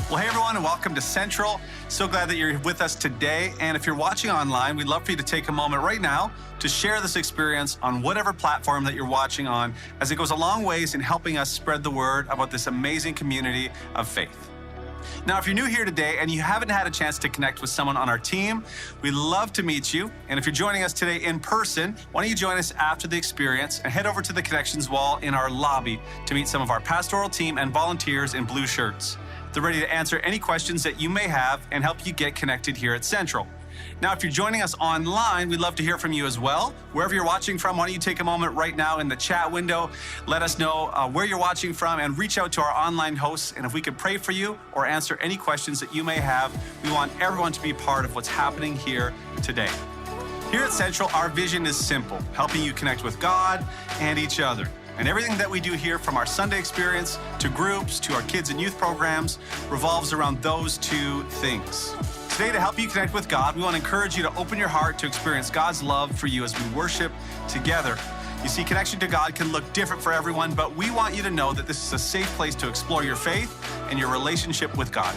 Well, hey everyone, and welcome to Central. So glad that you're with us today. And if you're watching online, we'd love for you to take a moment right now to share this experience on whatever platform that you're watching on, as it goes a long ways in helping us spread the word about this amazing community of faith. Now, if you're new here today and you haven't had a chance to connect with someone on our team, we'd love to meet you. And if you're joining us today in person, why don't you join us after the experience and head over to the connections wall in our lobby to meet some of our pastoral team and volunteers in blue shirts. They're ready to answer any questions that you may have and help you get connected here at Central. Now, if you're joining us online, we'd love to hear from you as well. Wherever you're watching from, why don't you take a moment right now in the chat window, let us know where you're watching from, and reach out to our online hosts. And if we could pray for you or answer any questions that you may have, we want everyone to be part of what's happening here today. Here at Central, our vision is simple: helping you connect with God and each other. And everything that we do here, from our Sunday experience to groups to our kids and youth programs, revolves around those two things. Today, to help you connect with God, we want to encourage you to open your heart to experience God's love for you as we worship together. You see, connection to God can look different for everyone, but we want you to know that this is a safe place to explore your faith and your relationship with God.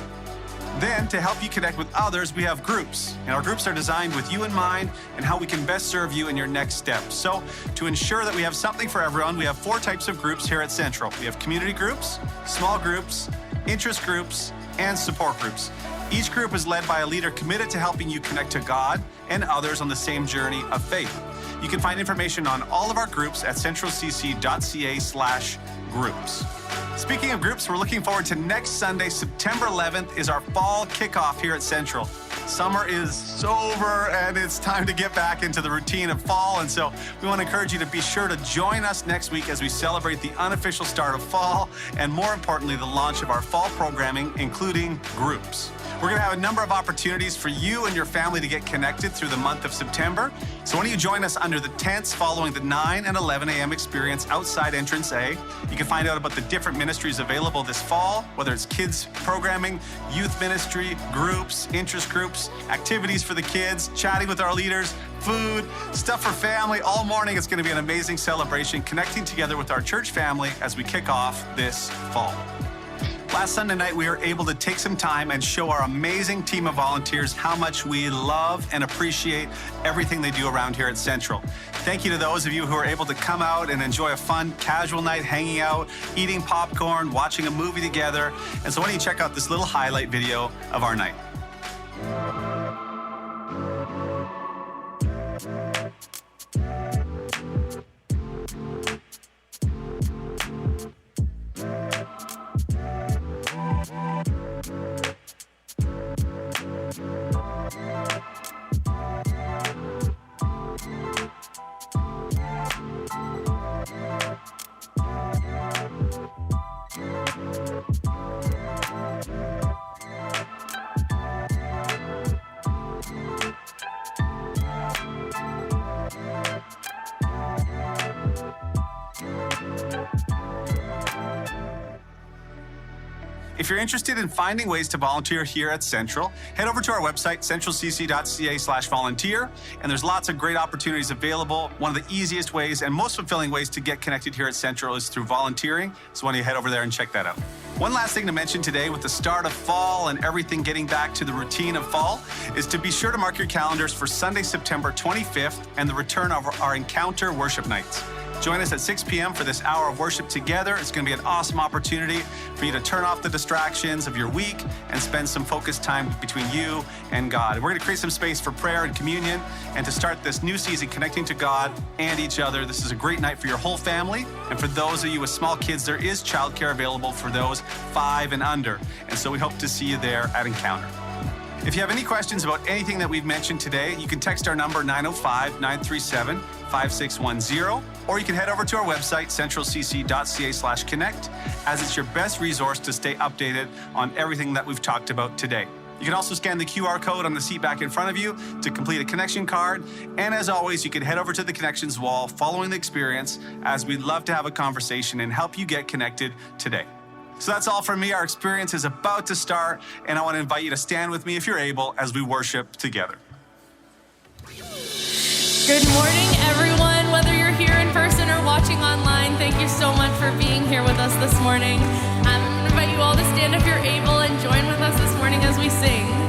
Then, to help you connect with others, we have groups. And our groups are designed with you in mind and how we can best serve you in your next step. So, to ensure that we have something for everyone, we have 4 types of groups here at Central. We have community groups, small groups, interest groups, and support groups. Each group is led by a leader committed to helping you connect to God and others on the same journey of faith. You can find information on all of our groups at centralcc.ca/groups. Speaking of groups, we're looking forward to next Sunday. September 11th is our fall kickoff here at Central. Summer is over and it's time to get back into the routine of fall. And so we want to encourage you to be sure to join us next week as we celebrate the unofficial start of fall and, more importantly, the launch of our fall programming, including groups. We're going to have a number of opportunities for you and your family to get connected through the month of September. So why don't you join us under the tents following the 9 and 11 a.m. experience outside Entrance A. You can find out about the different ministries available this fall, whether it's kids programming, youth ministry, groups, interest groups, activities for the kids, chatting with our leaders, food, stuff for family. All morning, it's going to be an amazing celebration, connecting together with our church family as we kick off this fall. Last Sunday night, we were able to take some time and show our amazing team of volunteers how much we love and appreciate everything they do around here at Central. Thank you to those of you who are able to come out and enjoy a fun, casual night, hanging out, eating popcorn, watching a movie together. And so why don't you check out this little highlight video of our night. If you're interested in finding ways to volunteer here at Central, head over to our website, centralcc.ca/volunteer, and there's lots of great opportunities available. One of the easiest ways and most fulfilling ways to get connected here at Central is through volunteering, so why don't you head over there and check that out. One last thing to mention today, with the start of fall and everything getting back to the routine of fall, is to be sure to mark your calendars for Sunday, September 25th and the return of our Encounter worship nights. Join us at 6 p.m. for this hour of worship together. It's going to be an awesome opportunity for you to turn off the distractions of your week and spend some focused time between you and God. We're going to create some space for prayer and communion and to start this new season connecting to God and each other. This is a great night for your whole family. And for those of you with small kids, there is childcare available for those 5 and under. And so we hope to see you there at Encounter. If you have any questions about anything that we've mentioned today, you can text our number 905-937-5610, or you can head over to our website, centralcc.ca/connect, as it's your best resource to stay updated on everything that we've talked about today. You can also scan the QR code on the seat back in front of you to complete a connection card. And as always, you can head over to the connections wall following the experience, as we'd love to have a conversation and help you get connected today. So that's all from me. Our experience is about to start, and I want to invite you to stand with me if you're able as we worship together. Good morning, everyone. Whether you're here in person or watching online, thank you so much for being here with us this morning. I'm going to invite you all to stand if you're able and join with us morning as we sing.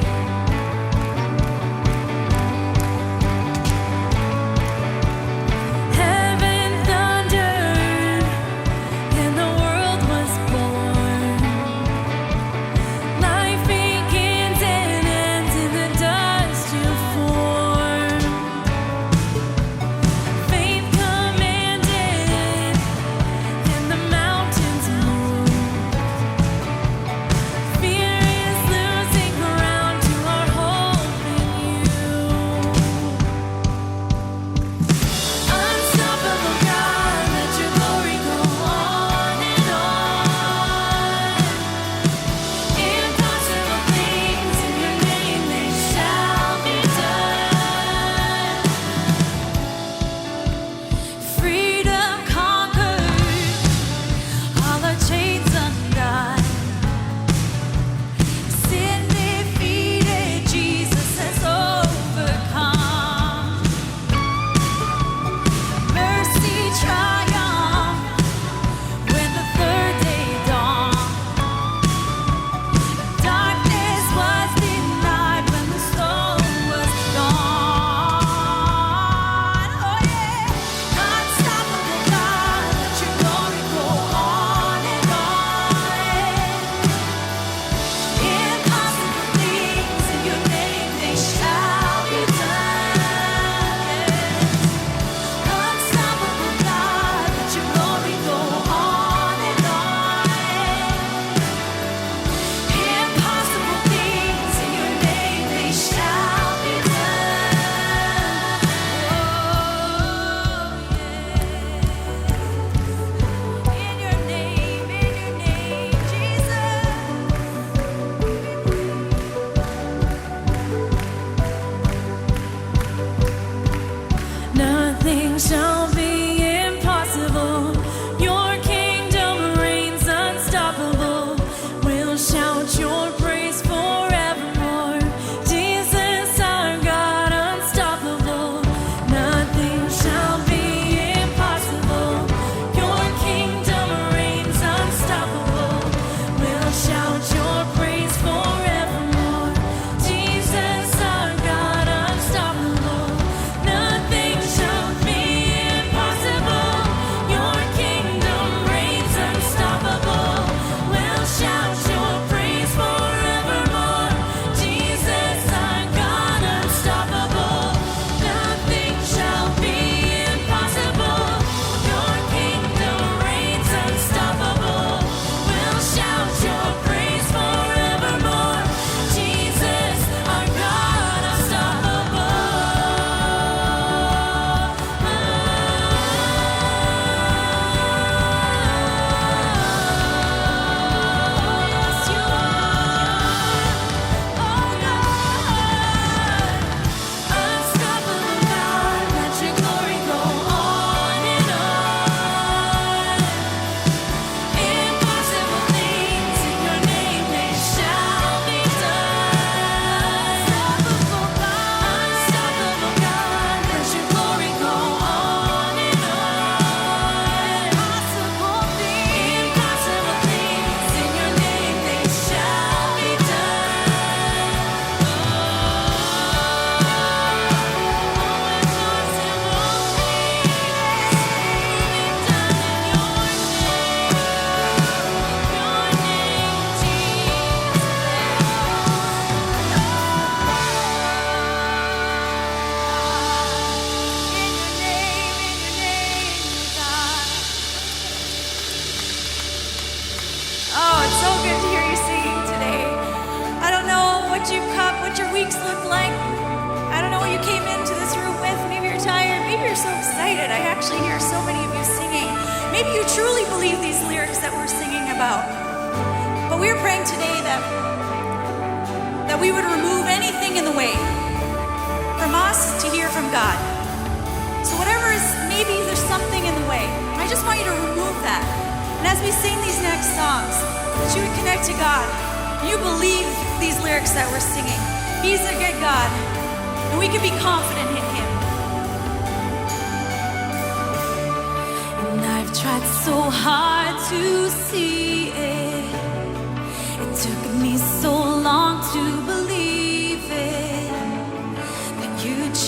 Maybe you truly believe these lyrics that we're singing about. But we're praying today that we would remove anything in the way from us to hear from God. So whatever is, maybe there's something in the way. I just want you to remove that. And as we sing these next songs, that you would connect to God. You believe these lyrics that we're singing. He's a good God, and we can be confident in Him. And I've tried so hard to see it. It took me so long to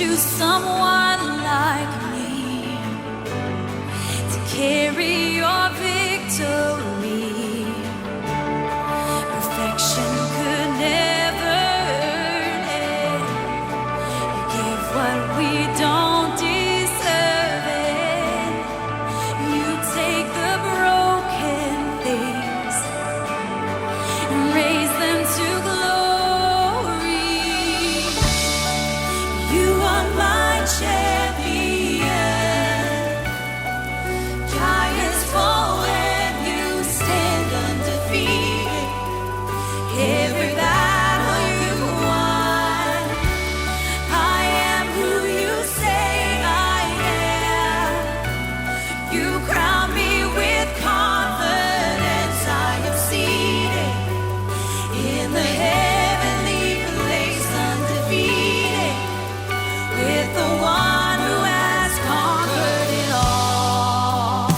choose someone like me to carry your victory. Perfection could never earn it. You give what we don't deserve it. You take the broken things and raise them to glory. You are my champion. Giants fall when you stand undefeated. Every battle you won. I am who you say I am. You crown me with confidence. I am seated in the heavenly place, undefeated, with the one who has conquered it all.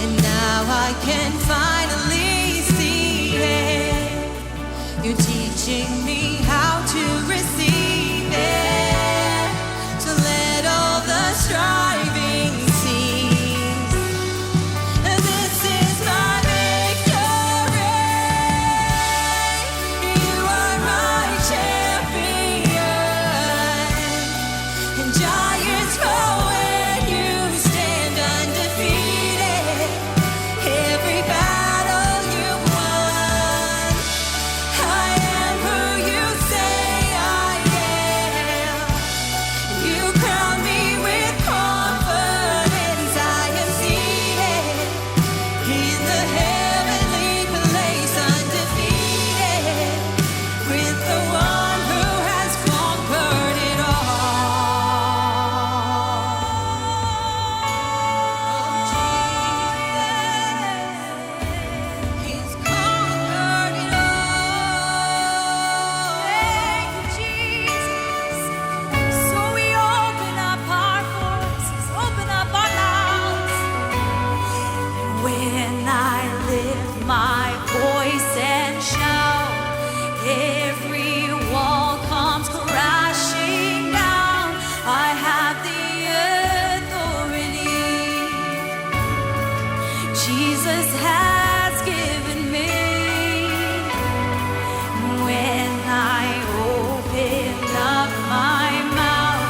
And now I can finally see it. You're teaching me how to receive it. So let all the striving cease. This is my victory. You are my champion. And giants fall when you stand undefeated. Every battle you won. I am who you say I am. You crown me with confidence. I am seated in the heavenly place, undefeated, with the one who has conquered it all. He's conquered it all. Thank you, Jesus. So we open up our voices, open up our mouths. When I lift my voice and shout, every wall comes crashing down. I have the authority Jesus has given me. When I open up my mouth,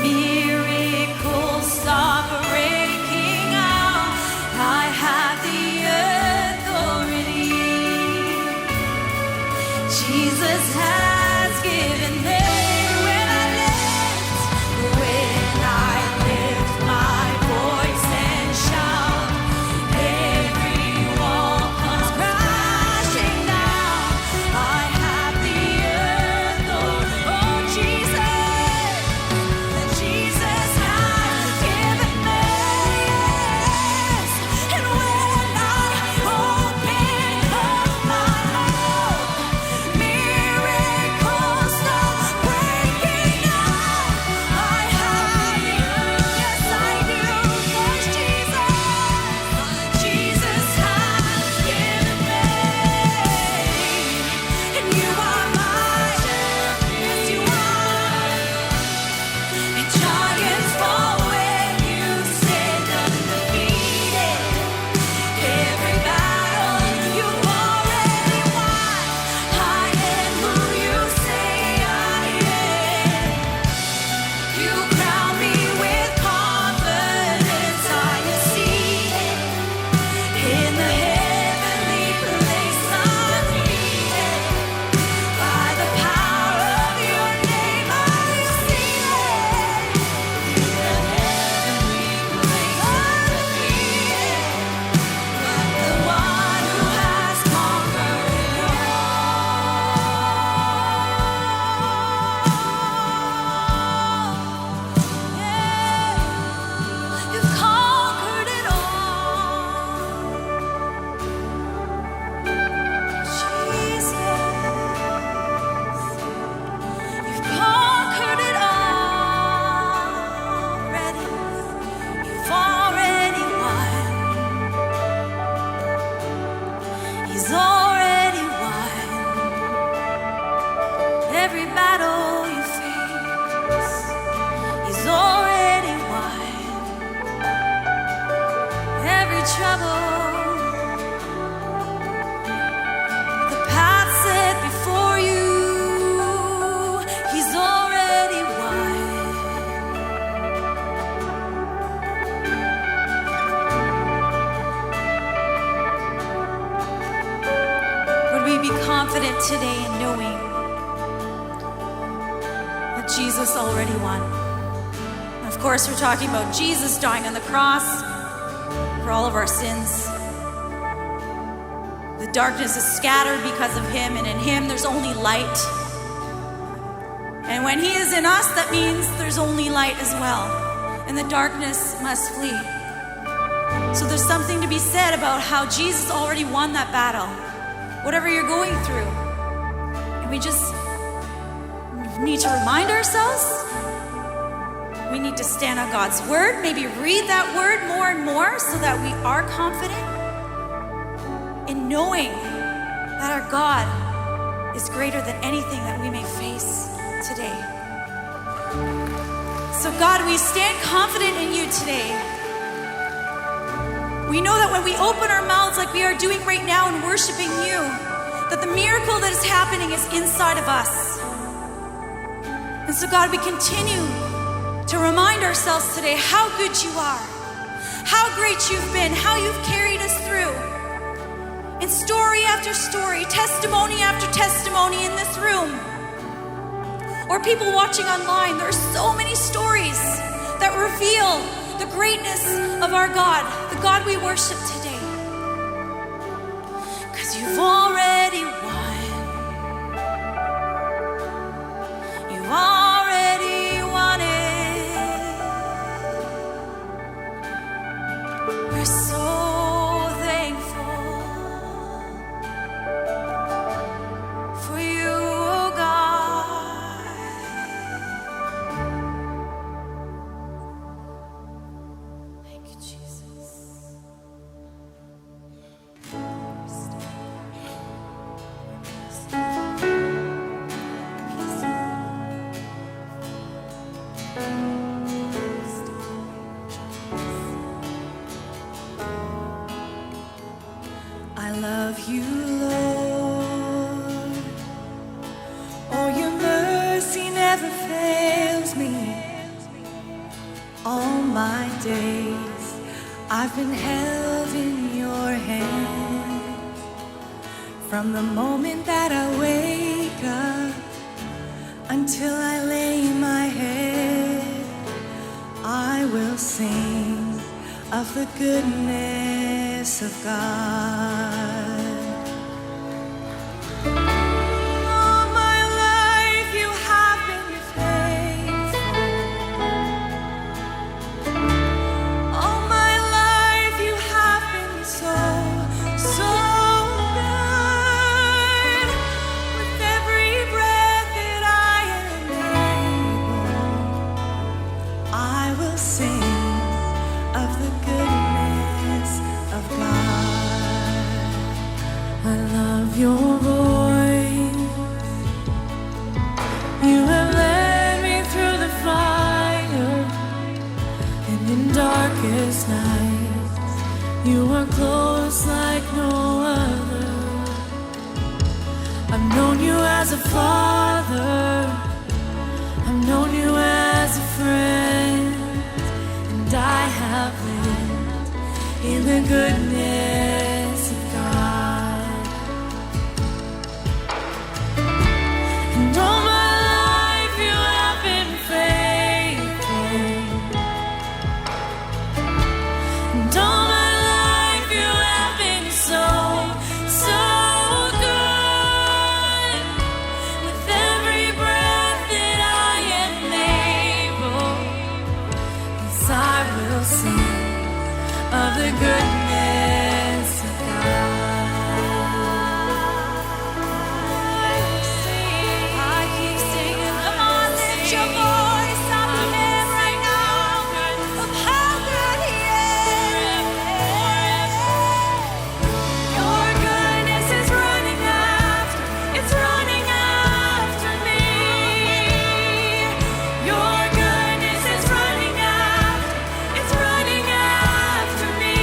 miracles start breaking out. I have the authority Jesus has given me. When I lift my voice and shout, every every trouble. The path set before you, He's already won. Would we be confident today in knowing that Jesus already won? Of course, we're talking about Jesus dying on the cross for all of our sins. The darkness is scattered because of Him, and in Him there's only light. And when He is in us, that means there's only light as well, and the darkness must flee. So there's something to be said about how Jesus already won that battle, whatever you're going through. And we just need to remind ourselves. We need to stand on God's word, maybe read that word more and more so that we are confident in knowing that our God is greater than anything that we may face today. So God, we stand confident in you today. We know that when we open our mouths like we are doing right now and worshiping you, that the miracle that is happening is inside of us. And so God, we continue to remind ourselves today how good you are, how great you've been, how you've carried us through. In story after story, testimony after testimony in this room, or people watching online, there are so many stories that reveal the greatness of our God, the God we worship today. Because you've already won. You already won it. We're so thankful for you, oh God. Thank you, Jesus. I love you, Lord. Oh, your mercy never fails me. All my days I've been held in your hand. From the moment that I wake up until I lay my head, I will sing of the goodness of God. All my life you have been faithful. All my life you have been so, so good. With every breath that I am able, I will sing of the goodness of God. I love your voice. You have led me through the fire, and in darkest nights, you are close like no other. I've known you as a father, I've known you as a friend, and I have lived in the goodness of God. And all my life you have been faithful. And all my life you have been so, so good. With every breath that I am able, yes, I will sing of the goodness of God. I keep singing. Come on, lift your voice up to Him right now of how good He is. Your goodness is running after, it's running after me. Your goodness is running after, it's running after me.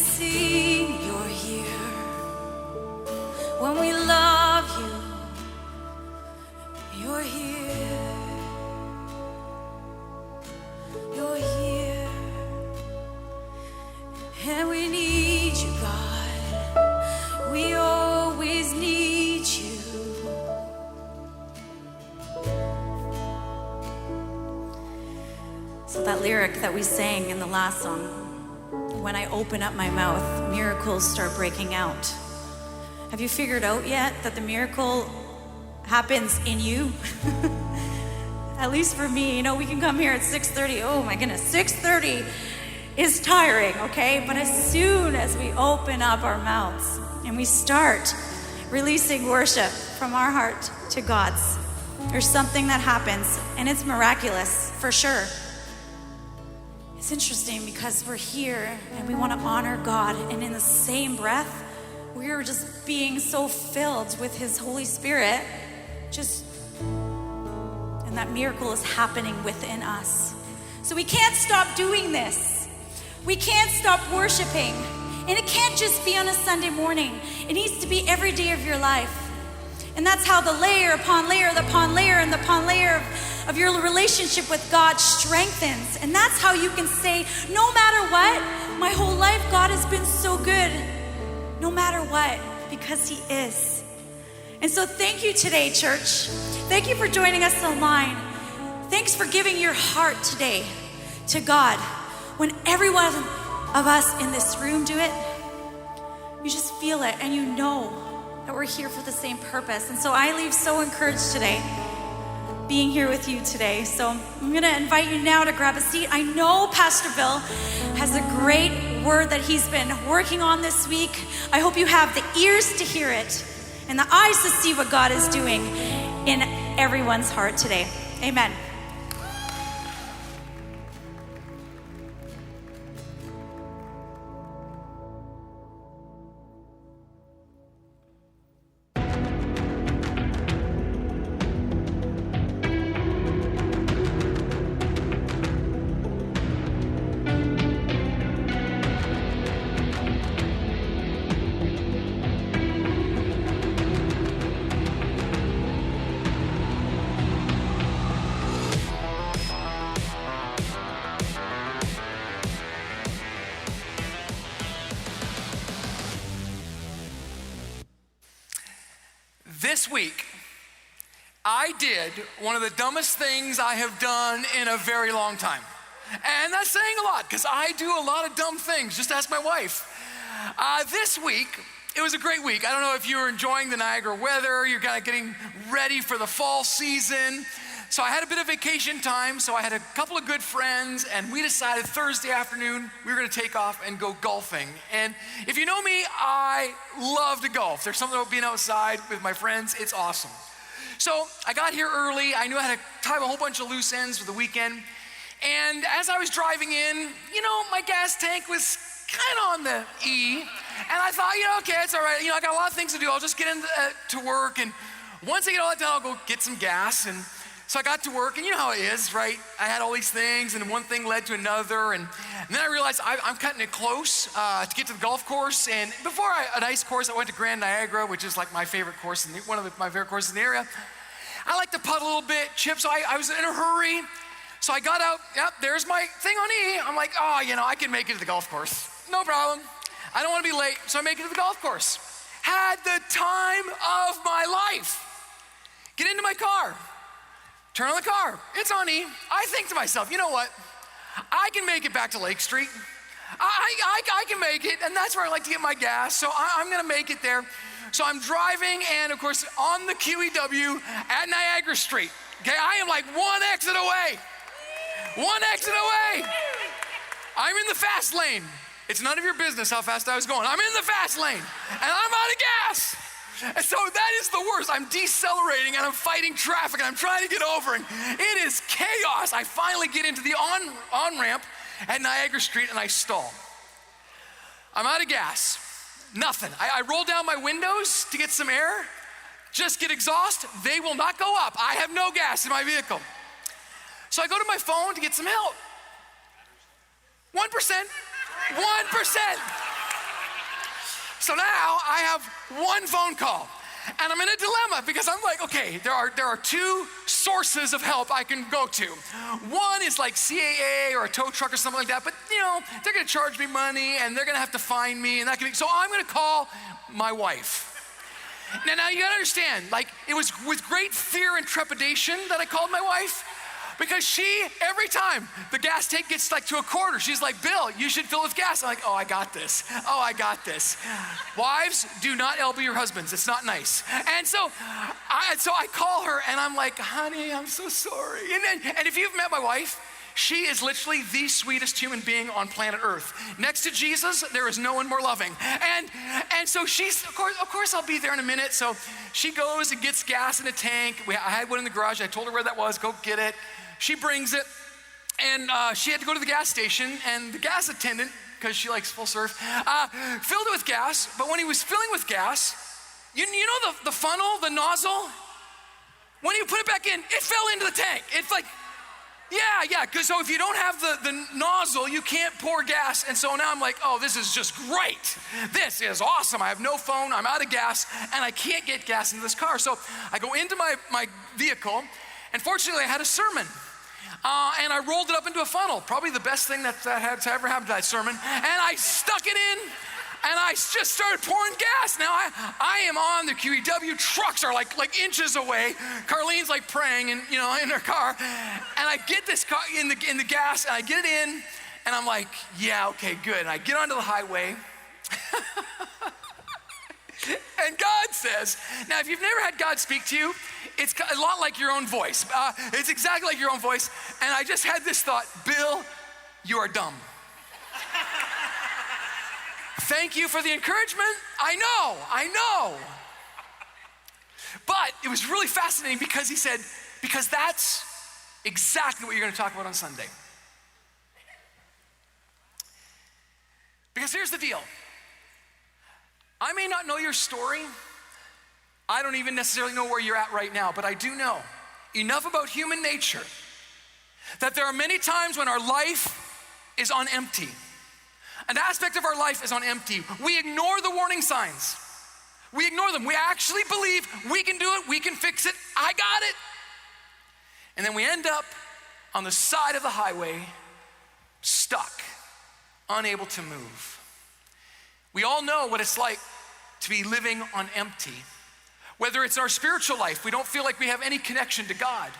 sing, you're here. When we love you, you're here. You're here. And we need you, God. We always need you. So that lyric that we sang in the last song, when I open up my mouth, miracles start breaking out. Have you figured out yet that the miracle happens in you? At least for me, you know, we can come here at 6:30. Oh my goodness, 6:30 is tiring, okay? But as soon as we open up our mouths and we start releasing worship from our heart to God's, there's something that happens, and it's miraculous for sure. It's interesting because we're here and we want to honor God, and in the same breath, we're just being so filled with His Holy Spirit, and that miracle is happening within us. So we can't stop doing this. We can't stop worshiping. And it can't just be on a Sunday morning. It needs to be every day of your life. And that's how the layer upon layer, upon layer, and upon layer of your relationship with God strengthens. And that's how you can say, no matter what, my whole life God has been so good. No matter what, because He is. And so thank you today, church. Thank you for joining us online. Thanks for giving your heart today to God. When every one of us in this room do it, you just feel it and you know that we're here for the same purpose. And so I leave so encouraged today, being here with you today. So I'm going to invite you now to grab a seat. I know Pastor Bill has a great word that he's been working on this week. I hope you have the ears to hear it and the eyes to see what God is doing in everyone's heart today. Amen. This week, I did one of the dumbest things I have done in a very long time. And that's saying a lot, because I do a lot of dumb things. Just ask my wife. This week, it was a great week. I don't know if you were enjoying the Niagara weather. You're kind of getting ready for the fall season. So I had a bit of vacation time, so I had a couple of good friends, and we decided Thursday afternoon we were gonna take off and go golfing. And if you know me, I love to golf. There's something about being outside with my friends, it's awesome. So I got here early. I knew I had to tie a whole bunch of loose ends for the weekend. And as I was driving in, you know, my gas tank was kind of on the E. And I thought, okay, it's all right. I got a lot of things to do. I'll just get into work. And once I get all that done, I'll go get some gas. And so I got to work, and you know how it is, right? I had all these things, and one thing led to another, and then I realized I'm cutting it close to get to the golf course. And before a nice course, I went to Grand Niagara, which is like my favorite course, one of my favorite courses in the area. I like to putt a little bit, chip, so I was in a hurry. So I got out, there's my thing on E. I'm like, I can make it to the golf course. No problem. I don't want to be late, so I make it to the golf course. Had the time of my life. Get into my car. Turn on the car, it's on E. I think to myself, you know what? I can make it back to Lake Street. I can make it, and that's where I like to get my gas, so I'm gonna make it there. So I'm driving, and of course, on the QEW at Niagara Street. Okay, I am like one exit away. One exit away. I'm in the fast lane. It's none of your business how fast I was going. I'm in the fast lane, and I'm out of gas. And so that is the worst. I'm decelerating and I'm fighting traffic and I'm trying to get over, and it is chaos. I finally get into the on-ramp at Niagara Street and I stall. I'm out of gas. Nothing. I roll down my windows to get some air, just get exhaust. They will not go up. I have no gas in my vehicle. So I go to my phone to get some help. 1%. 1%. So now I have one phone call. And I'm in a dilemma because I'm like, okay, there are two sources of help I can go to. One is like CAA or a tow truck or something like that, but they're gonna charge me money and they're gonna have to find me, and that could be, so I'm gonna call my wife. Now you gotta understand, like, it was with great fear and trepidation that I called my wife, because she, every time the gas tank gets like to a quarter, she's like, Bill, you should fill with gas. I'm like, oh, I got this. Oh, I got this. Wives, do not elbow your husbands. It's not nice. And so I call her and I'm like, honey, I'm so sorry. And if you've met my wife, she is literally the sweetest human being on planet Earth. Next to Jesus, there is no one more loving. And so she's, of course I'll be there in a minute. So she goes and gets gas in a tank. I had one in the garage. I told her where that was. Go get it. She brings it, and she had to go to the gas station, and the gas attendant, because she likes full serve, filled it with gas. But when he was filling with gas, you know the funnel, the nozzle? When you put it back in, it fell into the tank. It's like, yeah, because so if you don't have the nozzle, you can't pour gas. And so now I'm like, oh, this is just great. This is awesome. I have no phone, I'm out of gas, and I can't get gas into this car. So I go into my vehicle, and fortunately I had a sermon. And I rolled it up into a funnel. Probably the best thing that had to ever happen to that sermon. And I stuck it in, and I just started pouring gas. Now I am on the QEW. Trucks are like inches away. Carlene's like praying in her car. And I get this car in the gas, and I get it in, and I'm like, yeah, okay, good. And I get onto the highway. And God says, now if you've never had God speak to you, it's a lot like your own voice. It's exactly like your own voice. And I just had this thought, Bill, you are dumb. Thank you for the encouragement. I know. But it was really fascinating because he said, because that's exactly what you're going to talk about on Sunday. Because here's the deal. I may not know your story. I don't even necessarily know where you're at right now, but I do know enough about human nature that there are many times when our life is on empty. An aspect of our life is on empty. We ignore the warning signs. We ignore them. We actually believe we can do it, we can fix it, I got it. And then we end up on the side of the highway, stuck, unable to move. We all know what it's like to be living on empty. Whether it's our spiritual life, we don't feel like we have any connection to God.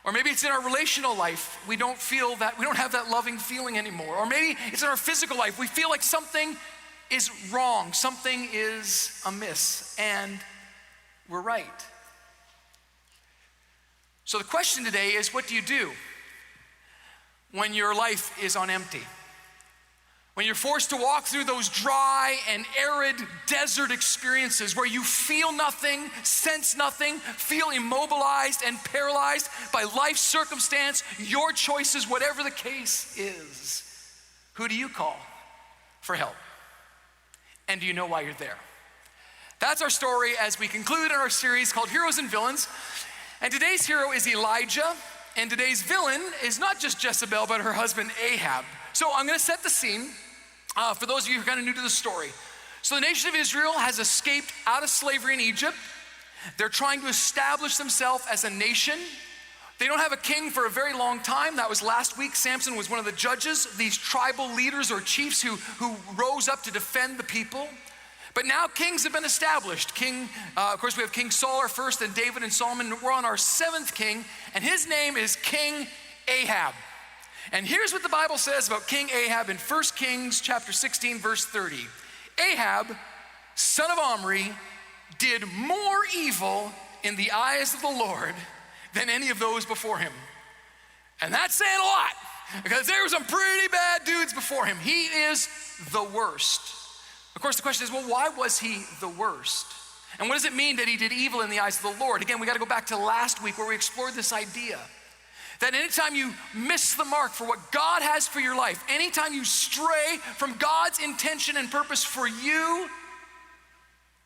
Or maybe it's in our relational life, we don't feel that, we don't have that loving feeling anymore. Or maybe it's in our physical life, we feel like something is wrong, something is amiss, and we're right. So the question today is, what do you do when your life is on empty? When you're forced to walk through those dry and arid desert experiences where you feel nothing, sense nothing, feel immobilized and paralyzed by life's circumstance, your choices, whatever the case is, who do you call for help? And do you know why you're there? That's our story as we conclude in our series called Heroes and Villains. And today's hero is Elijah, and today's villain is not just Jezebel, but her husband Ahab. So I'm gonna set the scene for those of you who are kind of new to the story. So the nation of Israel has escaped out of slavery in Egypt. They're trying to establish themselves as a nation. They don't have a king for a very long time. That was last week. Samson was one of the judges, these tribal leaders or chiefs who rose up to defend the people. But now kings have been established. Of course, we have King Saul our first, and David and Solomon. We're on our seventh king, and his name is King Ahab. And here's what the Bible says about King Ahab in 1 Kings chapter 16, verse 30. Ahab, son of Omri, did more evil in the eyes of the Lord than any of those before him. And that's saying a lot, because there were some pretty bad dudes before him. He is the worst. Of course, the question is, well, why was he the worst? And what does it mean that he did evil in the eyes of the Lord? Again, we got to go back to last week where we explored this idea that anytime you miss the mark for what God has for your life, anytime you stray from God's intention and purpose for you,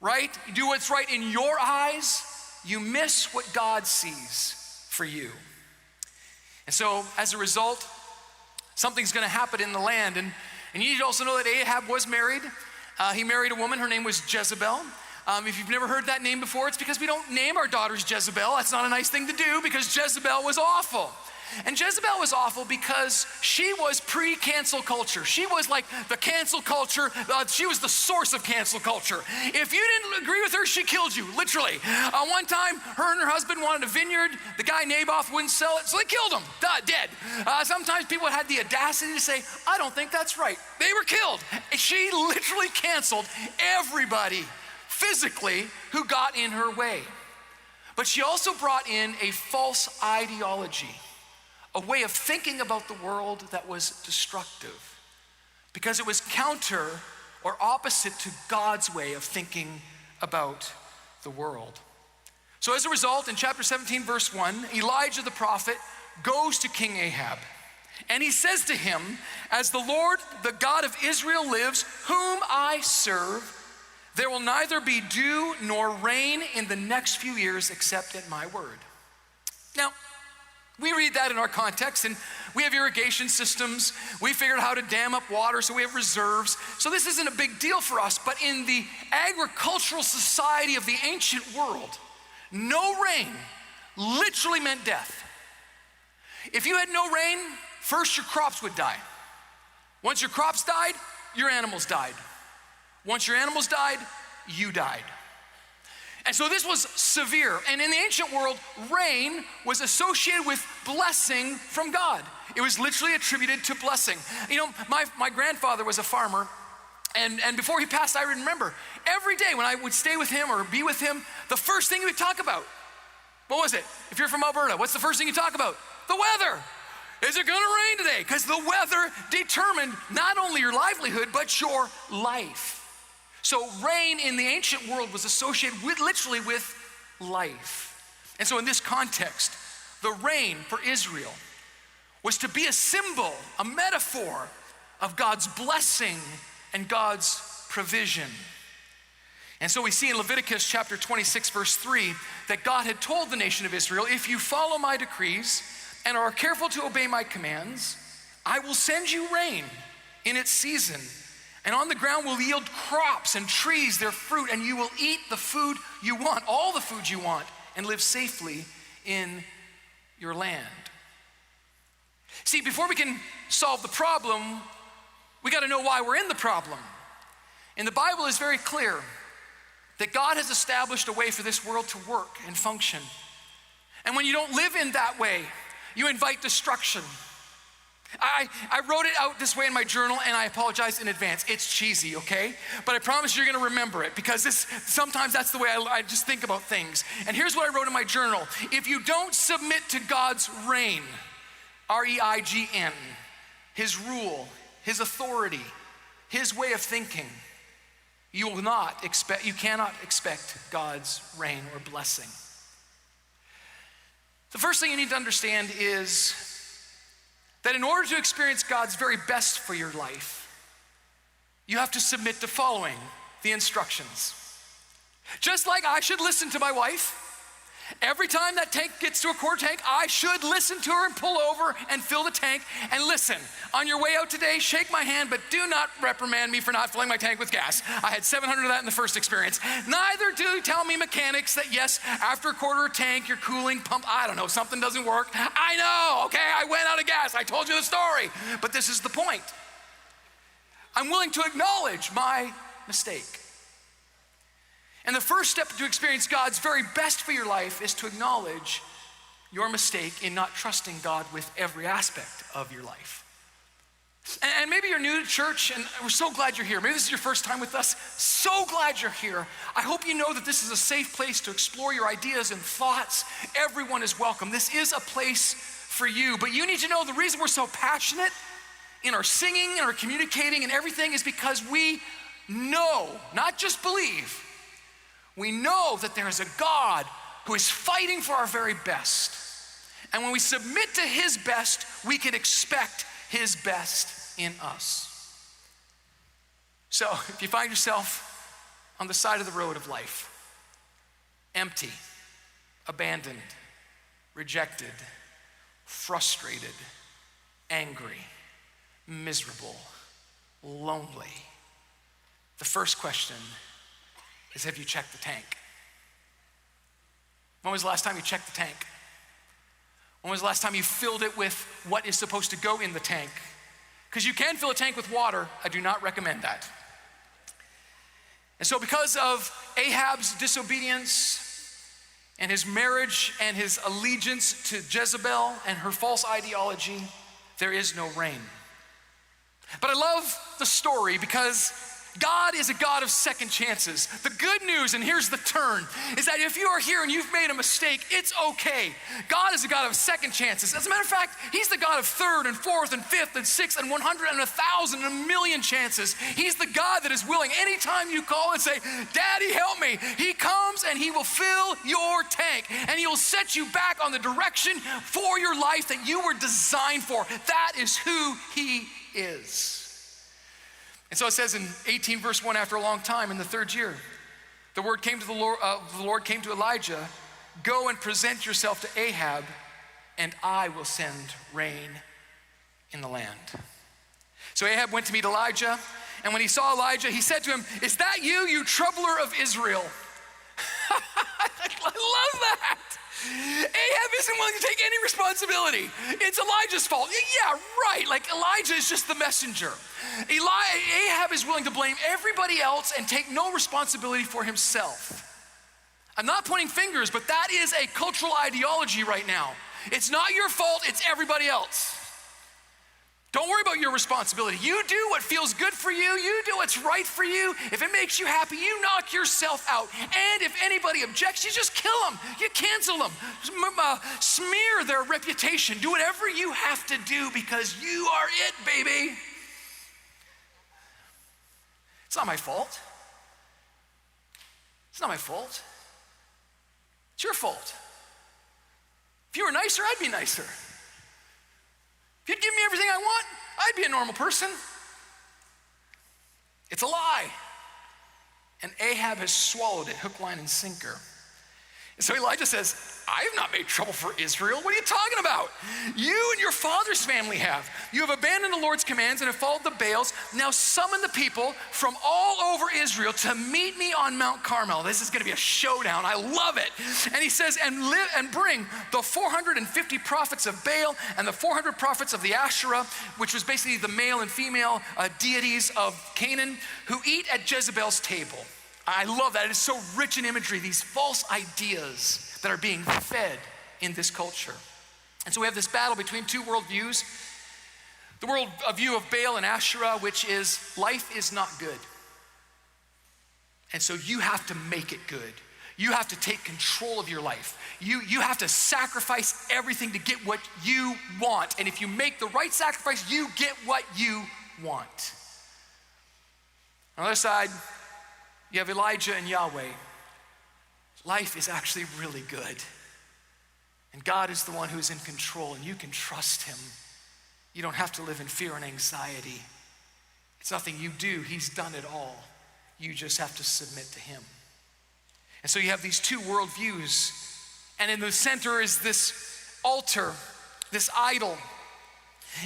right? You do what's right in your eyes, you miss what God sees for you. And so as a result, something's gonna happen in the land. And you need to also know that Ahab was married. He married a woman, her name was Jezebel. If you've never heard that name before, it's because we don't name our daughters Jezebel. That's not a nice thing to do because Jezebel was awful. And Jezebel was awful because she was pre-cancel culture. She was like the cancel culture. She was the source of cancel culture. If you didn't agree with her, she killed you, literally. One time, her and her husband wanted a vineyard. The guy Naboth wouldn't sell it, so they killed him, dead. Sometimes people had the audacity to say, I don't think that's right. They were killed. She literally canceled everybody physically who got in her way. But she also brought in a false ideology, a way of thinking about the world that was destructive because it was counter or opposite to God's way of thinking about the world. So as a result, in chapter 17, verse 1, Elijah the prophet goes to King Ahab and he says to him, as the Lord, the God of Israel lives, whom I serve, there will neither be dew nor rain in the next few years except at my word. Now, we read that in our context, and we have irrigation systems. We figured out how to dam up water, so we have reserves. So this isn't a big deal for us, but in the agricultural society of the ancient world, no rain literally meant death. If you had no rain, first your crops would die. Once your crops died, your animals died. Once your animals died, you died. And so this was severe. And in the ancient world, rain was associated with blessing from God. It was literally attributed to blessing. You know, my grandfather was a farmer, and before he passed, I remember every day when I would stay with him or be with him, the first thing he would talk about, what was it? If you're from Alberta, what's the first thing you talk about? The weather. Is it gonna rain today? Because the weather determined not only your livelihood, but your life. So rain in the ancient world was associated literally with life. And so in this context, the rain for Israel was to be a symbol, a metaphor of God's blessing and God's provision. And so we see in Leviticus chapter 26, verse 3, that God had told the nation of Israel, if you follow my decrees and are careful to obey my commands, I will send you rain in its season. And on the ground will yield crops and trees their fruit, and you will eat the food you want, all the food you want, and live safely in your land. See, before we can solve the problem, we got to know why we're in the problem. And the Bible is very clear that God has established a way for this world to work and function. And when you don't live in that way, you invite destruction. I wrote it out this way in my journal, and I apologize in advance. It's cheesy, okay? But I promise you're gonna remember it because sometimes that's the way I just think about things. And here's what I wrote in my journal. If you don't submit to God's reign, R-E-I-G-N, his rule, his authority, his way of thinking, you cannot expect God's reign or blessing. The first thing you need to understand is that in order to experience God's very best for your life, you have to submit to following the instructions. Just like I should listen to my wife, every time that tank gets to a quarter tank, I should listen to her and pull over and fill the tank. And listen, on your way out today, shake my hand, but do not reprimand me for not filling my tank with gas. I had 700 of that in the first experience. Neither do tell me mechanics that yes, after a quarter tank, your cooling pump, I don't know, something doesn't work. I know, okay, I went out of gas. I told you the story. But this is the point. I'm willing to acknowledge my mistake. And the first step to experience God's very best for your life is to acknowledge your mistake in not trusting God with every aspect of your life. And maybe you're new to church, and we're so glad you're here. Maybe this is your first time with us. So glad you're here. I hope you know that this is a safe place to explore your ideas and thoughts. Everyone is welcome. This is a place for you. But you need to know the reason we're so passionate in our singing and our communicating and everything is because we know, not just believe, we know that there is a God who is fighting for our very best. And when we submit to his best, we can expect his best in us. So if you find yourself on the side of the road of life, empty, abandoned, rejected, frustrated, angry, miserable, lonely, The first question is, have you checked the tank? When was the last time you checked the tank? When was the last time you filled it with what is supposed to go in the tank? Because you can fill a tank with water. I do not recommend that. And so because of Ahab's disobedience and his marriage and his allegiance to Jezebel and her false ideology, there is no rain. But I love the story because God is a God of second chances. The good news, and here's the turn, is that if you are here and you've made a mistake, it's okay. God is a God of second chances. As a matter of fact, he's the God of third and fourth and fifth and sixth and 100 and 1,000 and a million chances. He's the God that is willing, anytime you call and say, Daddy, help me, he comes and he will fill your tank and he will set you back on the direction for your life that you were designed for. That is who he is. And so it says in 18 verse 1, after a long time, in the third year, the Lord came to Elijah, go and present yourself to Ahab, and I will send rain in the land. So Ahab went to meet Elijah, and when he saw Elijah, he said to him, is that you, you troubler of Israel? I love that. Ahab isn't willing to take any responsibility. It's Elijah's fault. Yeah, right. Like Elijah is just the messenger. Ahab is willing to blame everybody else and take no responsibility for himself. I'm not pointing fingers, but that is a cultural ideology right now. It's not your fault, it's everybody else. Don't worry about your responsibility. You do what feels good for you. You do what's right for you. If it makes you happy, you knock yourself out. And if anybody objects, you just kill them. You cancel them. Smear their reputation. Do whatever you have to do because you are it, baby. It's not my fault. It's not my fault. It's your fault. If you were nicer, I'd be nicer. If you'd give me everything I want, I'd be a normal person. It's a lie. And Ahab has swallowed it, hook, line, and sinker. And so Elijah says, I have not made trouble for Israel. What are you talking about? You and your father's family have. You have abandoned the Lord's commands and have followed the Baals. Now summon the people from all over Israel to meet me on Mount Carmel. This is going to be a showdown. I love it. And he says, and bring the 450 prophets of Baal and the 400 prophets of the Ashrae, which was basically the male and female deities of Canaan, who eat at Jezebel's table. I love that. It is so rich in imagery, these false ideas that are being fed in this culture. And so we have this battle between two worldviews. The world view of Baal and Ashrae, which is life is not good. And so you have to make it good. You have to take control of your life. You have to sacrifice everything to get what you want. And if you make the right sacrifice, you get what you want. On the other side, you have Elijah and Yahweh. Life is actually really good. And God is the one who's in control, and you can trust him. You don't have to live in fear and anxiety. It's nothing you do. He's done it all. You just have to submit to him. And so you have these two worldviews, and in the center is this altar, this idol.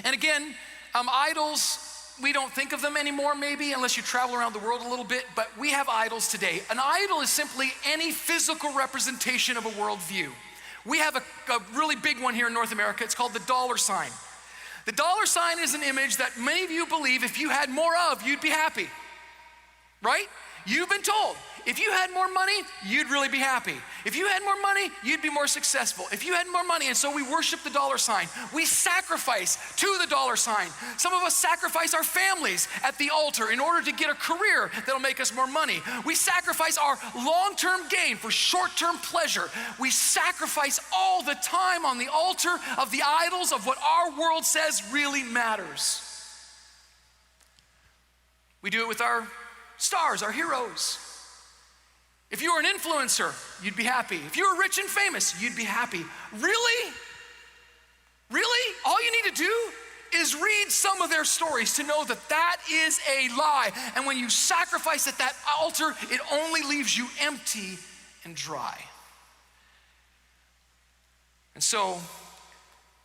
And again, idols, we don't think of them anymore maybe unless you travel around the world a little bit, but we have idols today. An idol is simply any physical representation of a worldview. We have a really big one here in North America. It's called the dollar sign. The dollar sign is an image that many of you believe if you had more of, you'd be happy, right? You've been told, if you had more money, you'd really be happy. If you had more money, you'd be more successful. If you had more money, and so we worship the dollar sign. We sacrifice to the dollar sign. Some of us sacrifice our families at the altar in order to get a career that'll make us more money. We sacrifice our long-term gain for short-term pleasure. We sacrifice all the time on the altar of the idols of what our world says really matters. We do it with our stars, our heroes. If you were an influencer, you'd be happy. If you were rich and famous, you'd be happy. Really? Really? All you need to do is read some of their stories to know that that is a lie. And when you sacrifice at that altar, it only leaves you empty and dry. And so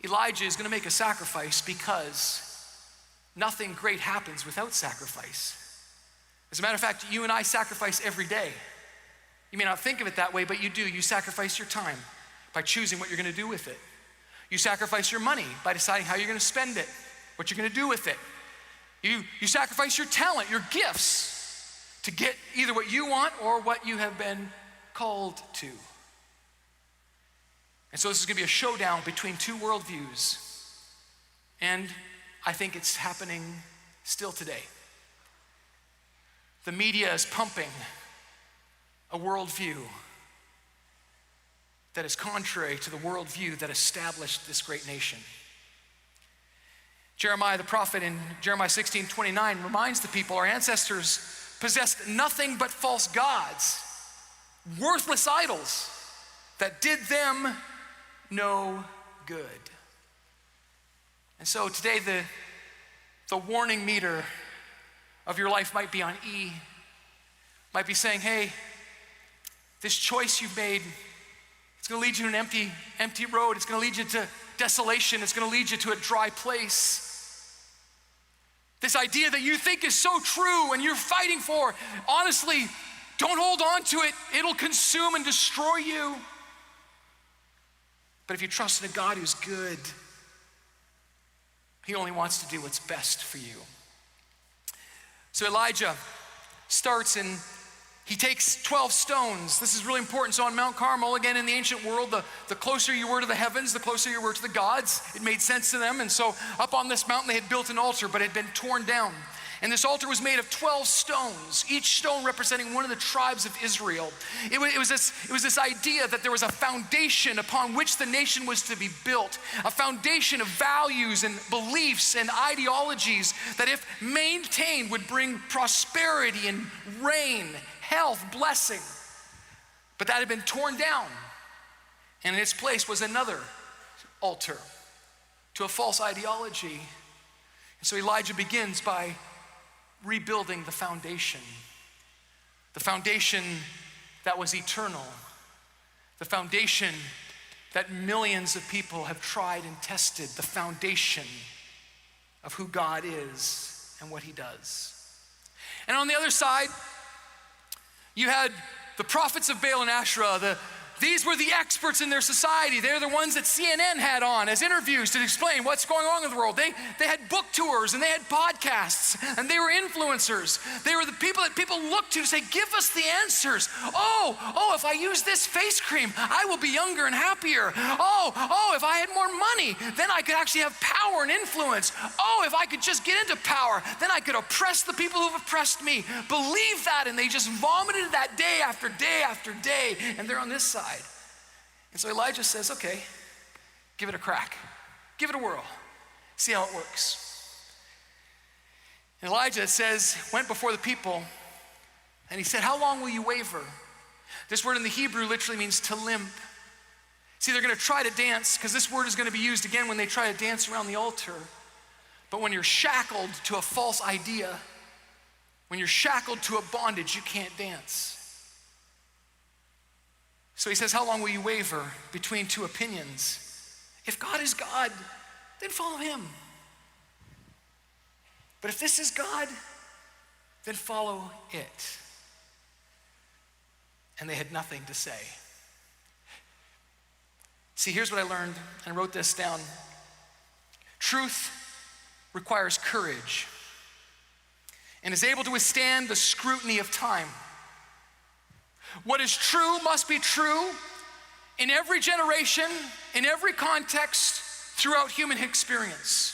Elijah is going to make a sacrifice because nothing great happens without sacrifice. As a matter of fact, you and I sacrifice every day. You may not think of it that way, but you do. You sacrifice your time by choosing what you're gonna do with it. You sacrifice your money by deciding how you're gonna spend it, what you're gonna do with it. You sacrifice your talent, your gifts to get either what you want or what you have been called to. And so this is gonna be a showdown between two worldviews. And I think it's happening still today. The media is pumping a worldview that is contrary to the worldview that established this great nation. Jeremiah the prophet in Jeremiah 16:29 reminds the people, our ancestors possessed nothing but false gods, worthless idols that did them no good. And so today the warning meter of your life might be on E, might be saying, hey, this choice you've made, it's gonna lead you to an empty road. It's gonna lead you to desolation. It's gonna lead you to a dry place. This idea that you think is so true and you're fighting for, honestly, don't hold on to it. It'll consume and destroy you. But if you trust in a God who's good, he only wants to do what's best for you. So Elijah starts and he takes 12 stones. This is really important. So on Mount Carmel, again in the ancient world, the closer you were to the heavens, the closer you were to the gods. It made sense to them. And so up on this mountain, they had built an altar, but it had been torn down. And this altar was made of 12 stones, each stone representing one of the tribes of Israel. It was this idea that there was a foundation upon which the nation was to be built, a foundation of values and beliefs and ideologies that if maintained would bring prosperity and rain, health, blessing. But that had been torn down. And in its place was another altar to a false ideology. And so Elijah begins by rebuilding the foundation that was eternal, the foundation that millions of people have tried and tested, the foundation of who God is and what he does. And on the other side, you had the prophets of Baal and Ashrae. These were the experts in their society. They're the ones that CNN had on as interviews to explain what's going on in the world. They had book tours and they had podcasts and they were influencers. They were the people that people looked to say, give us the answers. Oh, if I use this face cream, I will be younger and happier. Oh, if I had more money, then I could actually have power and influence. Oh, if I could just get into power, then I could oppress the people who've oppressed me. Believe that, and they just vomited that day after day after day, and they're on this side. And so Elijah says, okay, give it a crack. Give it a whirl. See how it works. And Elijah, it says, went before the people and he said, how long will you waver? This word in the Hebrew literally means to limp. See, they're gonna try to dance because this word is gonna be used again when they try to dance around the altar. But when you're shackled to a false idea, when you're shackled to a bondage, you can't dance. So he says, how long will you waver between two opinions? If God is God, then follow him. But if this is God, then follow it. And they had nothing to say. See, here's what I learned, and I wrote this down. Truth requires courage and is able to withstand the scrutiny of time. What is true must be true in every generation, in every context, throughout human experience.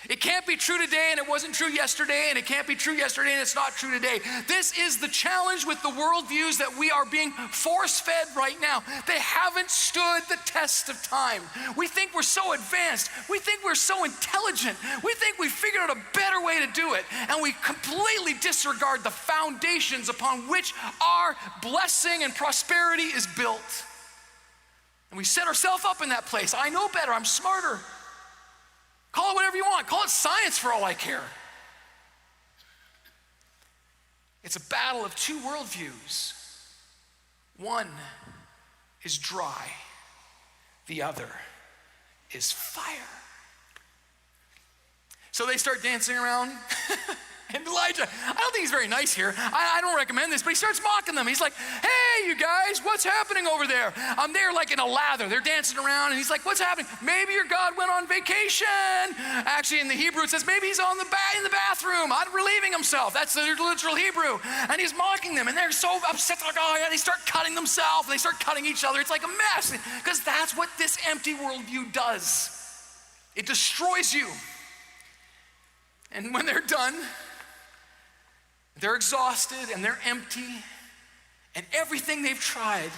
It can't be true today and it wasn't true yesterday, and it can't be true yesterday and it's not true today. This is the challenge with the worldviews that we are being force-fed right now. They haven't stood the test of time. We think we're so advanced. We think we're so intelligent. We think we figured out a better way to do it, and we completely disregard the foundations upon which our blessing and prosperity is built. And we set ourselves up in that place. I know better, I'm smarter. Call it whatever you want. Call it science for all I care. It's a battle of two worldviews. One is dry. The other is fire. So they start dancing around And Elijah, I don't think he's very nice here. I don't recommend this, but he starts mocking them. He's like, hey, you guys, what's happening over there? They're like in a lather. They're dancing around, and he's like, what's happening? Maybe your God went on vacation. Actually, in the Hebrew, it says maybe he's in the bathroom, relieving himself. That's the literal Hebrew. And he's mocking them, and they're so upset. They're like, oh, yeah, they start cutting themselves, and they start cutting each other. It's like a mess, because that's what this empty worldview does. It destroys you. And when they're done, they're exhausted and they're empty, and everything they've tried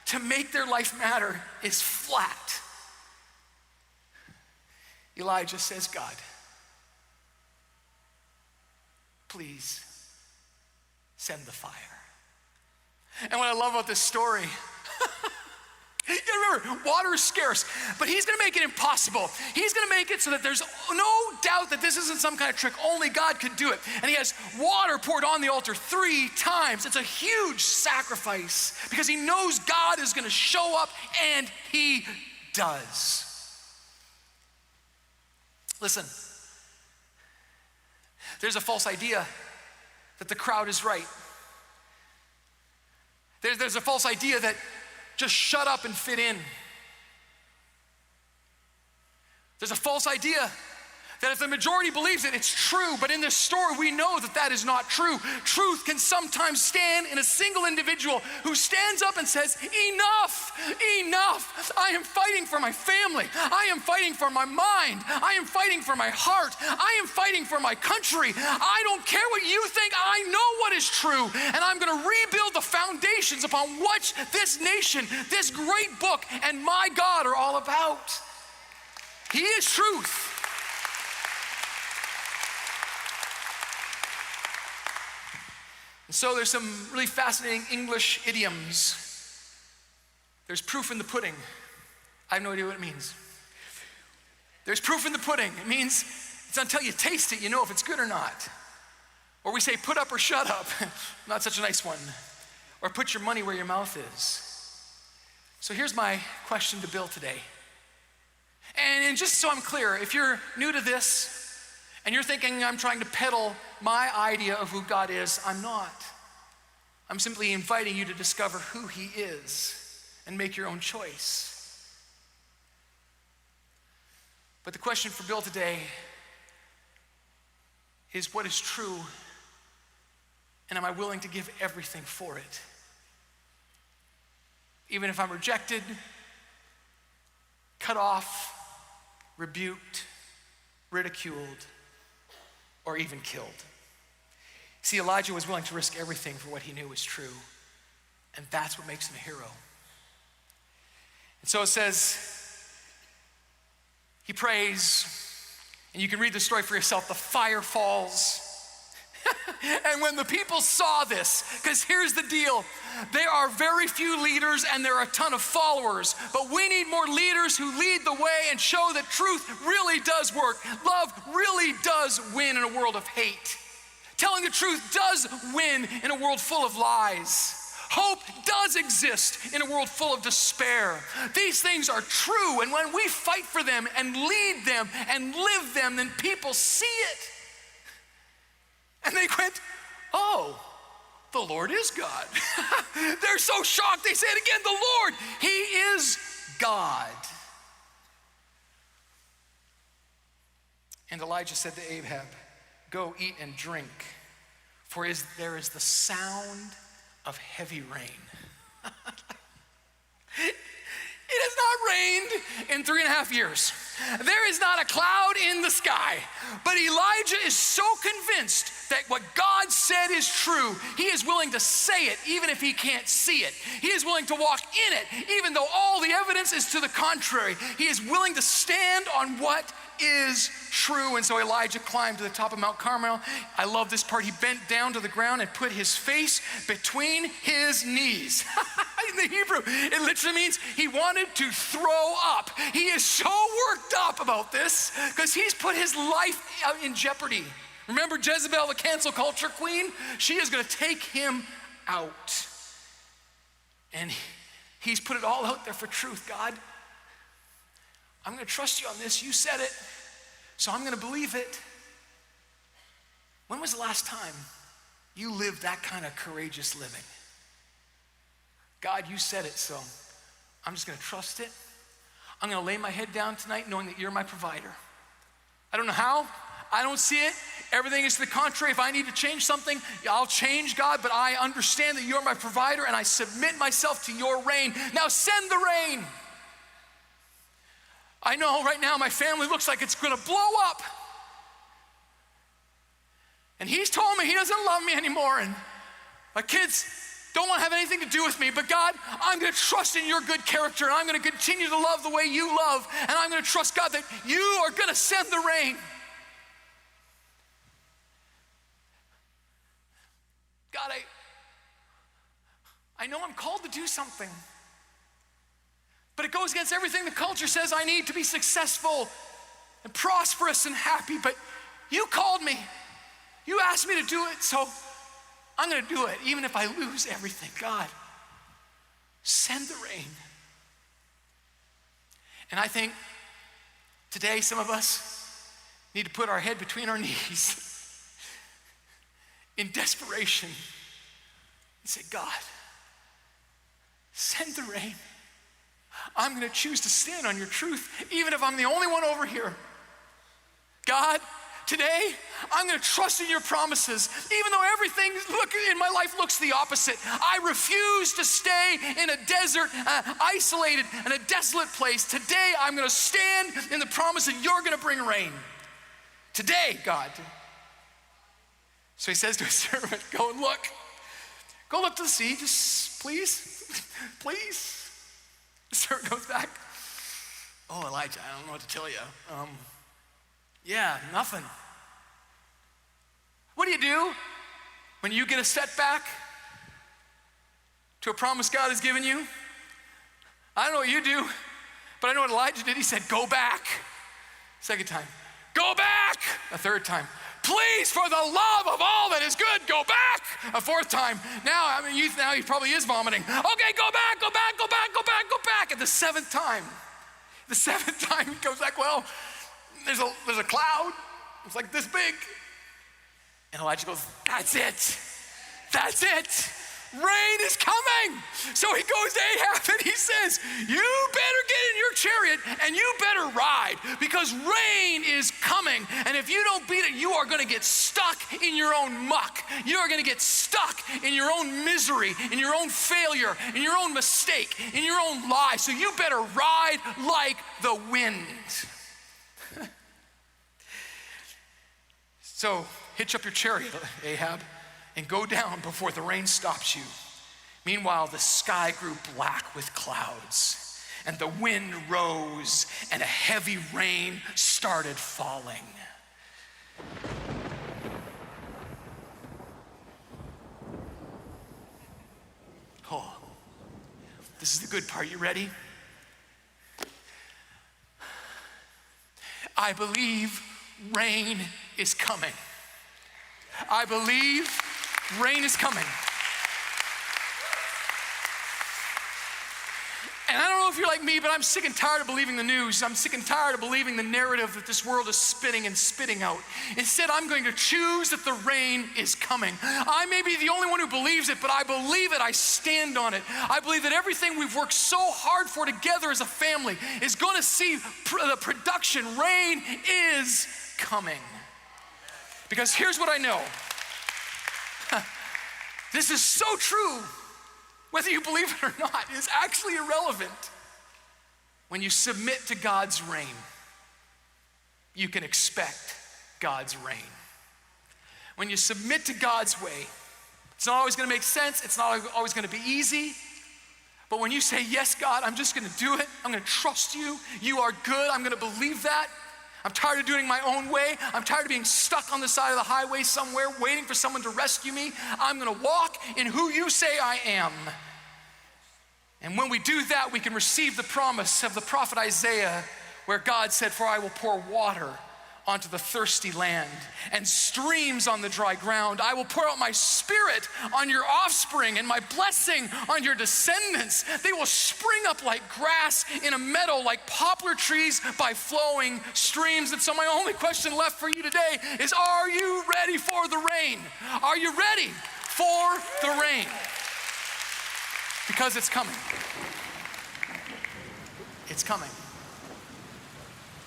to make their life matter is flat. Elijah says, God, please send the fire. And what I love about this story, you gotta remember, water is scarce, but he's gonna make it impossible. He's gonna make it so that there's no doubt that this isn't some kind of trick. Only God could do it. And he has water poured on the altar 3 times. It's a huge sacrifice because he knows God is gonna show up, and he does. Listen, there's a false idea that the crowd is right. There's a false idea that just shut up and fit in. There's a false idea that if the majority believes it, it's true. But in this story, we know that that is not true. Truth can sometimes stand in a single individual who stands up and says, enough, enough. I am fighting for my family. I am fighting for my mind. I am fighting for my heart. I am fighting for my country. I don't care what you think. I know what is true. And I'm going to rebuild the foundations upon what this nation, this great book, and my God are all about. He is truth. And so there's some really fascinating English idioms. There's proof in the pudding. I have no idea what it means. There's proof in the pudding. It means it's until you taste it, you know if it's good or not. Or we say put up or shut up. Not such a nice one. Or put your money where your mouth is. So here's my question to Bill today. And just so I'm clear, if you're new to this, and you're thinking I'm trying to peddle my idea of who God is, I'm not. I'm simply inviting you to discover who he is and make your own choice. But the question for Bill today is, what is true, and am I willing to give everything for it? Even if I'm rejected, cut off, rebuked, ridiculed, or even killed. See, Elijah was willing to risk everything for what he knew was true, and that's what makes him a hero. And so it says, he prays, and you can read the story for yourself. The fire falls. And when the people saw this, because here's the deal, there are very few leaders and there are a ton of followers, but we need more leaders who lead the way and show that truth really does work. Love really does win in a world of hate. Telling the truth does win in a world full of lies. Hope does exist in a world full of despair. These things are true, and when we fight for them and lead them and live them, then people see it. And they went, oh, the Lord is God. They're so shocked, they say it again, the Lord, he is God. And Elijah said to Ahab, go eat and drink, for there is the sound of heavy rain. It has not rained in 3.5 years. There is not a cloud in the sky. But Elijah is so convinced that what God said is true, he is willing to say it even if he can't see it. He is willing to walk in it even though all the evidence is to the contrary. He is willing to stand on what is true. And so Elijah climbed to the top of Mount Carmel. I love this part. He bent down to the ground and put his face between his knees. In the Hebrew, it literally means he wanted to throw up. He is so worked up about this because he's put his life in jeopardy. Remember Jezebel, the cancel culture queen? She is going to take him out. And he's put it all out there for truth. God, I'm going to trust you on this. You said it, so I'm going to believe it. When was the last time you lived that kind of courageous living? God, you said it, so I'm just gonna trust it. I'm gonna lay my head down tonight knowing that you're my provider. I don't know how, I don't see it. Everything is to the contrary. If I need to change something, I'll change, God, but I understand that you're my provider and I submit myself to your reign. Now send the rain. I know right now my family looks like it's gonna blow up. And he's told me he doesn't love me anymore, and my kids don't want to have anything to do with me, but God, I'm gonna trust in your good character, and I'm gonna continue to love the way you love, and I'm gonna trust, God, that you are gonna send the rain. God, I know I'm called to do something, but it goes against everything the culture says I need to be successful and prosperous and happy, but you called me. You asked me to do it, so I'm gonna do it, even if I lose everything. God, send the rain. And I think today some of us need to put our head between our knees in desperation and say, God, send the rain. I'm gonna choose to stand on your truth, even if I'm the only one over here. God, today, I'm gonna trust in your promises, even though everything in my life looks the opposite. I refuse to stay in a desert, isolated, in a desolate place. Today, I'm gonna stand in the promise that you're gonna bring rain. Today, God. So he says to his servant, go and look. Go look to the sea, just please, please. The servant goes back. Oh, Elijah, I don't know what to tell you. Yeah, nothing. What do you do when you get a setback to a promise God has given you? I don't know what you do, but I know what Elijah did. He said, go back. Second time, go back. A third time, please, for the love of all that is good, go back. A fourth time, now he probably is vomiting. Okay, go back, go back, go back, go back, go back. And the seventh time he comes back, well, there's a cloud. It's like this big. And Elijah goes, that's it. That's it. Rain is coming. So he goes to Ahab and he says, you better get in your chariot and you better ride because rain is coming. And if you don't beat it, you are going to get stuck in your own muck. You are going to get stuck in your own misery, in your own failure, in your own mistake, in your own lie. So you better ride like the wind. So hitch up your chariot, Ahab, and go down before the rain stops you. Meanwhile, the sky grew black with clouds, and the wind rose, and a heavy rain started falling. Oh, this is the good part. You ready? I believe rain is coming. I believe rain is coming. And I don't know if you're like me, but I'm sick and tired of believing the news. I'm sick and tired of believing the narrative that this world is spinning and spitting out. Instead, I'm going to choose that the rain is coming. I may be the only one who believes it, but I believe it. I stand on it. I believe that everything we've worked so hard for together as a family is going to see the production. Rain is coming. Because here's what I know. This is so true. Whether you believe it or not is actually irrelevant. When you submit to God's reign, you can expect God's reign. When you submit to God's way, it's not always gonna make sense, it's not always gonna be easy, but when you say, yes, God, I'm just gonna do it, I'm gonna trust you, you are good, I'm gonna believe that. I'm tired of doing it my own way. I'm tired of being stuck on the side of the highway somewhere waiting for someone to rescue me. I'm gonna walk in who you say I am. And when we do that, we can receive the promise of the prophet Isaiah where God said, for I will pour water onto the thirsty land and streams on the dry ground. I will pour out my spirit on your offspring and my blessing on your descendants. They will spring up like grass in a meadow, like poplar trees by flowing streams. And so my only question left for you today is, are you ready for the rain? Are you ready for the rain? Because it's coming. It's coming.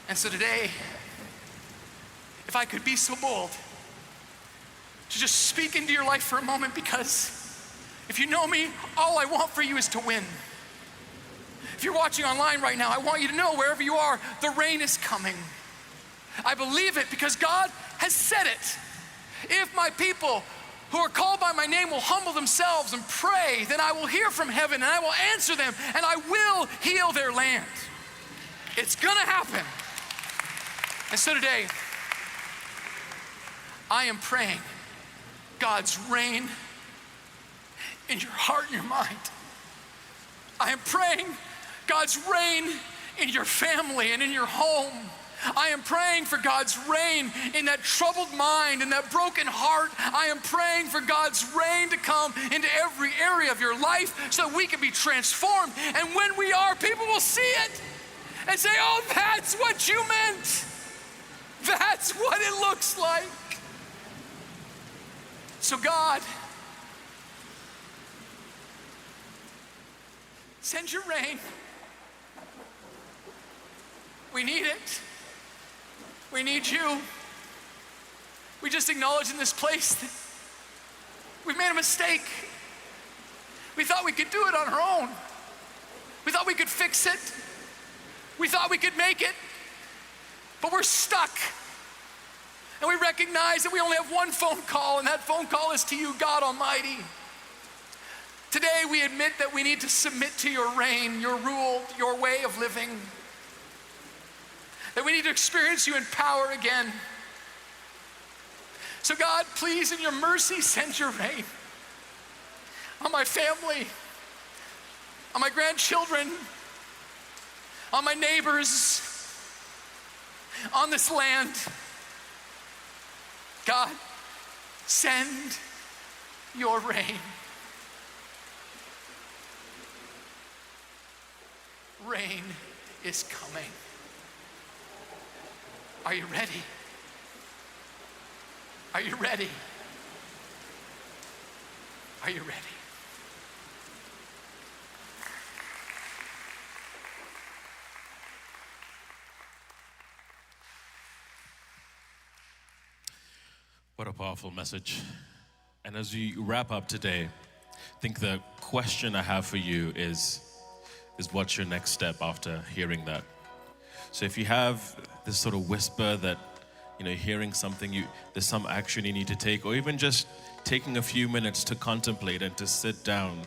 And so today, if I could be so bold to just speak into your life for a moment, because if you know me, all I want for you is to win. If you're watching online right now, I want you to know, wherever you are, the rain is coming. I believe it because God has said it. If my people who are called by my name will humble themselves and pray, then I will hear from heaven and I will answer them and I will heal their land. It's gonna happen. And so today, I am praying God's reign in your heart and your mind. I am praying God's reign in your family and in your home. I am praying for God's reign in that troubled mind and that broken heart. I am praying for God's reign to come into every area of your life so that we can be transformed. And when we are, people will see it and say, oh, that's what you meant. That's what it looks like. So God, send your rain. We need it. We need you. We just acknowledge in this place that we've made a mistake. We thought we could do it on our own. We thought we could fix it. We thought we could make it. But we're stuck. And we recognize that we only have one phone call, and that phone call is to you, God Almighty. Today we admit that we need to submit to your reign, your rule, your way of living. That we need to experience you in power again. So God, please in your mercy, send your rain on my family, on my grandchildren, on my neighbors, on this land. God, send your rain. Rain is coming. Are you ready? Are you ready? Are you ready? What a powerful message. And as we wrap up today, I think the question I have for you is what's your next step after hearing that? So if you have this sort of whisper that, you're hearing something, there's some action you need to take, or even just taking a few minutes to contemplate and to sit down.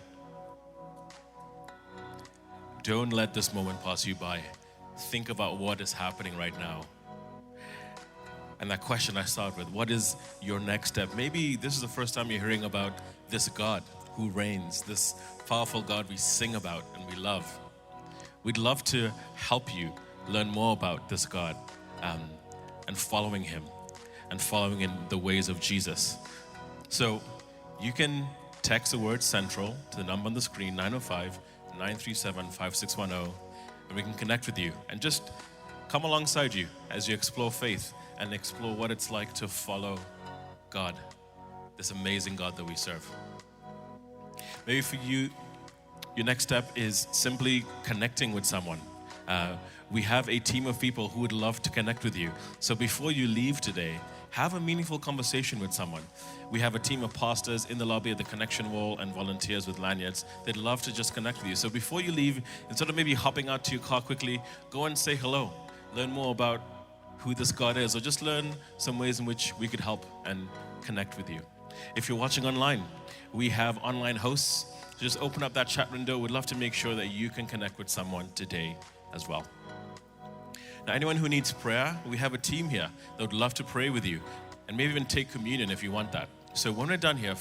Don't let this moment pass you by. Think about what is happening right now. And that question I start with, what is your next step? Maybe this is the first time you're hearing about this God who reigns, this powerful God we sing about and we love. We'd love to help you learn more about this God and following him and following in the ways of Jesus. So you can text the word Central to the number on the screen, 905-937-5610, and we can connect with you and just come alongside you as you explore faith and explore what it's like to follow God, this amazing God that we serve. Maybe for you, your next step is simply connecting with someone. We have a team of people who would love to connect with you. So before you leave today, have a meaningful conversation with someone. We have a team of pastors in the lobby at the connection wall and volunteers with lanyards. They'd love to just connect with you. So before you leave, instead of maybe hopping out to your car quickly, go and say hello. Learn more about who this God is, or just learn some ways in which we could help and connect with you. If you're watching online, we have online hosts. Just open up that chat window. We'd love to make sure that you can connect with someone today as well. Now, anyone who needs prayer, we have a team here that would love to pray with you and maybe even take communion if you want that. So when we're done here,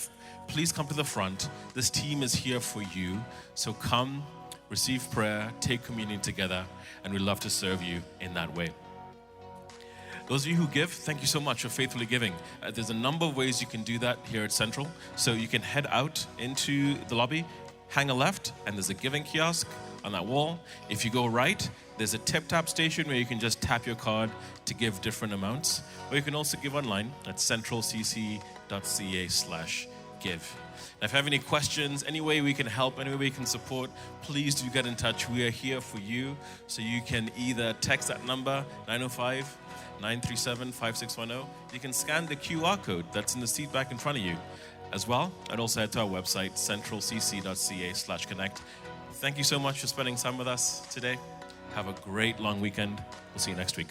please come to the front. This team is here for you. So come, receive prayer, take communion together, and we'd love to serve you in that way. Those of you who give, thank you so much for faithfully giving. There's a number of ways you can do that here at Central. So you can head out into the lobby, hang a left, and there's a giving kiosk on that wall. If you go right, there's a tap station where you can just tap your card to give different amounts. Or you can also give online at centralcc.ca/give. Now, if you have any questions, any way we can help, any way we can support, please do get in touch. We are here for you. So you can either text that number, 905-937-5610. You can scan the QR code that's in the seat back in front of you as well. And also head to our website, centralcc.ca/connect. Thank you so much for spending time with us today. Have a great long weekend. We'll see you next week.